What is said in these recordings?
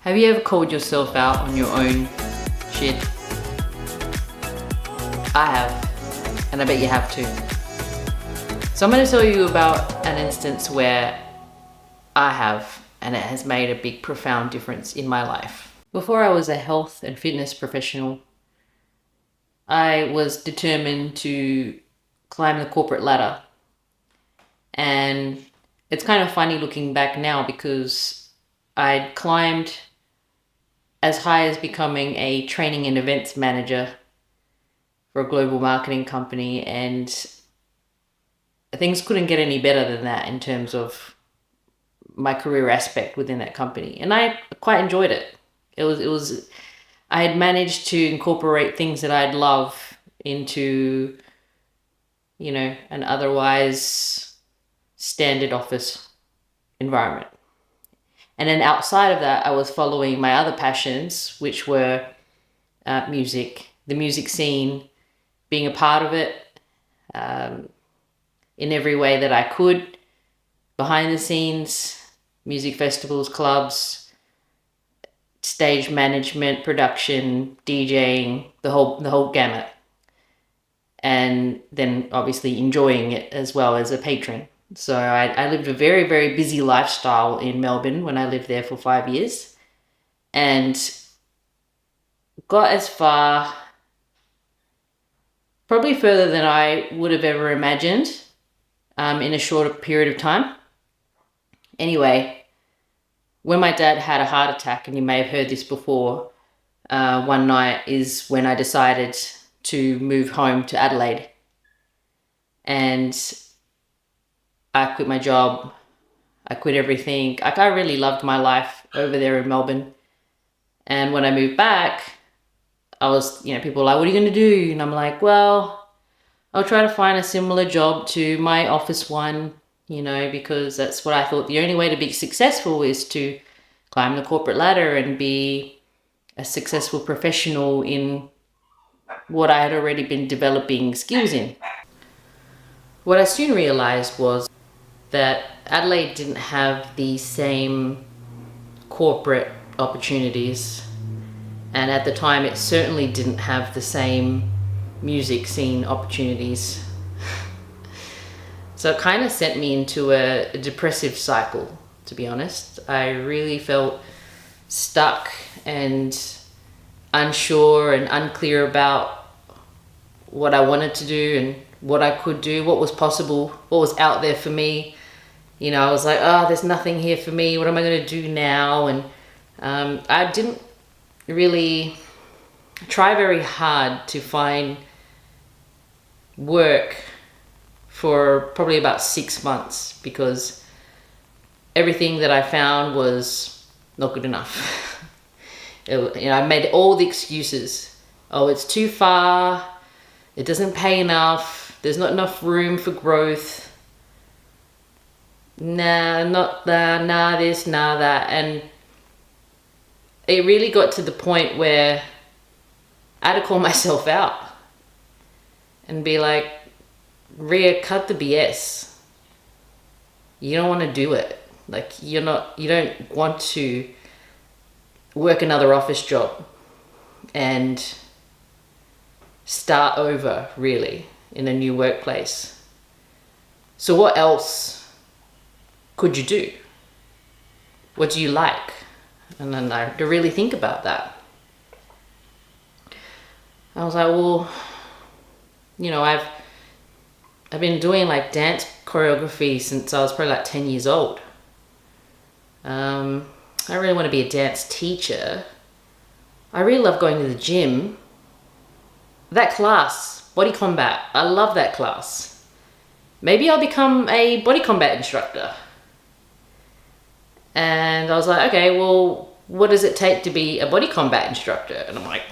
Have you ever called yourself out on your own shit? I have, and I bet you have too. So I'm going to tell you about an instance where I have, and it has made a big, profound difference in my life. Before I was a health and fitness professional, I was determined to climb the corporate ladder. And it's kind of funny looking back now because I'd climbed as high as becoming a training and events manager for a global marketing company, and things couldn't get any better than that in terms of my career aspect within that company. And I quite enjoyed it. I had managed to incorporate things that I'd love into, an otherwise standard office environment. And then outside of that, I was following my other passions, which were music, the music scene, being a part of it in every way that I could, behind the scenes, music festivals, clubs, stage management, production, DJing, the whole gamut. And then obviously enjoying it as well as a patron. So I lived a very, very busy lifestyle in Melbourne when I lived there for 5 years, and got as far, probably further than I would have ever imagined in a shorter period of time. Anyway, when my dad had a heart attack, and you may have heard this before, one night is when I decided to move home to Adelaide. And I quit my job. I quit everything. I really loved my life over there in Melbourne. And when I moved back, I was, people were like, what are you going to do? And I'm like, well, I'll try to find a similar job to my office one, because that's what I thought the only way to be successful is to climb the corporate ladder and be a successful professional in what I had already been developing skills in. What I soon realized was that Adelaide didn't have the same corporate opportunities, and at the time it certainly didn't have the same music scene opportunities. So it kind of sent me into a depressive cycle, to be honest. I really felt stuck and unsure and unclear about what I wanted to do and what I could do, what was possible, what was out there for me. I was like, there's nothing here for me. What am I going to do now? And I didn't really try very hard to find work for probably about 6 months, because everything that I found was not good enough. I made all the excuses. Oh, it's too far. It doesn't pay enough. There's not enough room for growth. Nah, not that, nah this, nah that. And it really got to the point where I had to call myself out and be like, Ria, cut the BS. You don't want to do it. Like, you don't want to work another office job and start over, really, in a new workplace. So what else could you do? What do you like? And then I had to really think about that. I was like, well, I've been doing like dance choreography since I was probably like 10 years old. I really want to be a dance teacher. I really love going to the gym. That class, body combat, I love that class. Maybe I'll become a body combat instructor. And I was like, okay, well, what does it take to be a body combat instructor? And I'm like,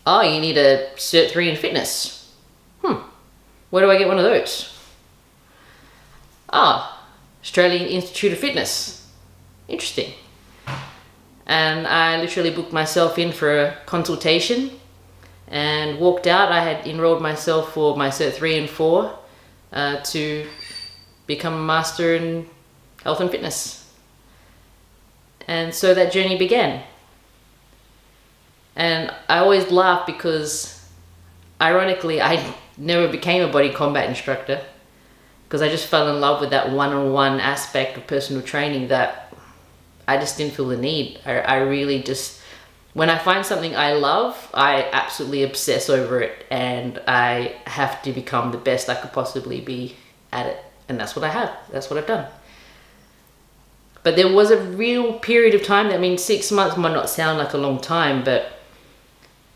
oh, you need a Cert 3 in fitness. Where do I get one of those? Australian Institute of Fitness. Interesting. And I literally booked myself in for a consultation and walked out. I had enrolled myself for my Cert 3 and 4 to become a master in health and fitness. And so that journey began. And I always laugh because, ironically, I never became a body combat instructor because I just fell in love with that one-on-one aspect of personal training that I just didn't feel the need. I really just, when I find something I love, I absolutely obsess over it, and I have to become the best I could possibly be at it. And that's what I have. That's what I've done. But there was a real period of time, I mean, 6 months might not sound like a long time, but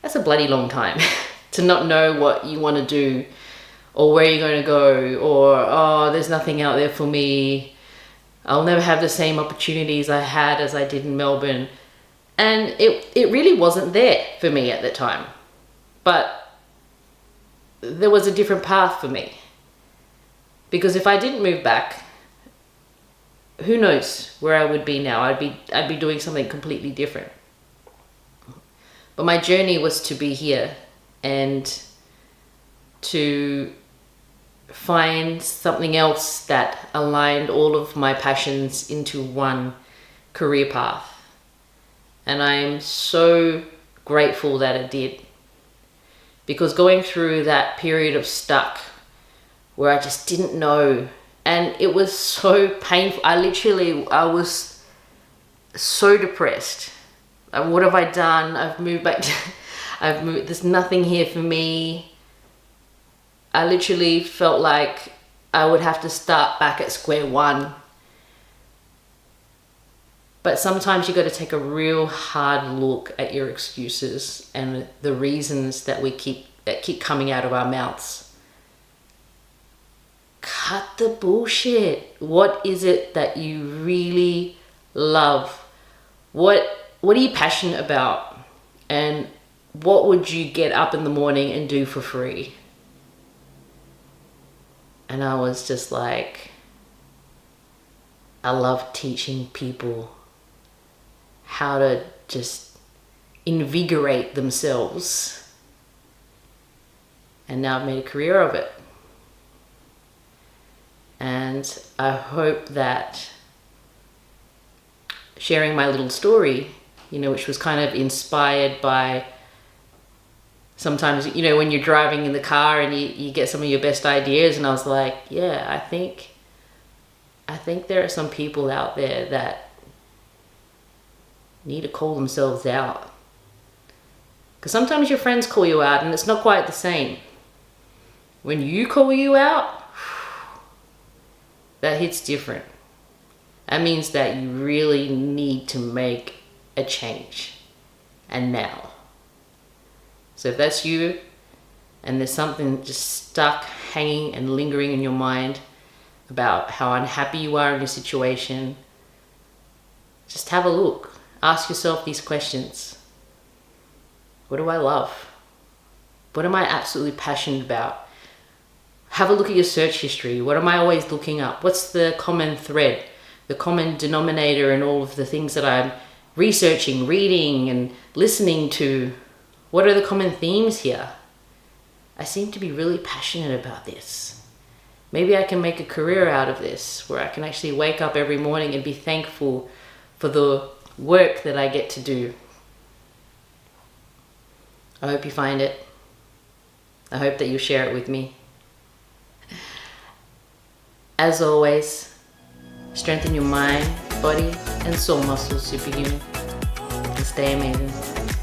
that's a bloody long time to not know what you want to do or where you're going to go, or, oh, there's nothing out there for me. I'll never have the same opportunities I had as I did in Melbourne. And it really wasn't there for me at the time. But there was a different path for me. Because if I didn't move back, who knows where I would be now? I'd be doing something completely different. But my journey was to be here and to find something else that aligned all of my passions into one career path. And I'm so grateful that it did. Because going through that period of stuck where I just didn't know, and it was so painful. I was so depressed. What have I done? I've moved back. There's nothing here for me. I literally felt like I would have to start back at square one. But sometimes you got to take a real hard look at your excuses and the reasons that keep coming out of our mouths. Cut the bullshit. What is it that you really love? What are you passionate about? And what would you get up in the morning and do for free? And I was just like, I love teaching people how to just invigorate themselves. And now I've made a career of it. And I hope that sharing my little story, which was kind of inspired by sometimes, when you're driving in the car and you get some of your best ideas, and I was like, yeah, I think there are some people out there that need to call themselves out. Because sometimes your friends call you out and it's not quite the same. When you call you out, that hits different. That means that you really need to make a change. And now. So if that's you, and there's something just stuck, hanging and lingering in your mind about how unhappy you are in your situation, just have a look. Ask yourself these questions. What do I love? What am I absolutely passionate about? Have a look at your search history. What am I always looking up? What's the common thread, the common denominator in all of the things that I'm researching, reading, and listening to? What are the common themes here? I seem to be really passionate about this. Maybe I can make a career out of this, where I can actually wake up every morning and be thankful for the work that I get to do. I hope you find it. I hope that you share it with me. As always, strengthen your mind, body, and soul muscles, superhuman, and stay amazing.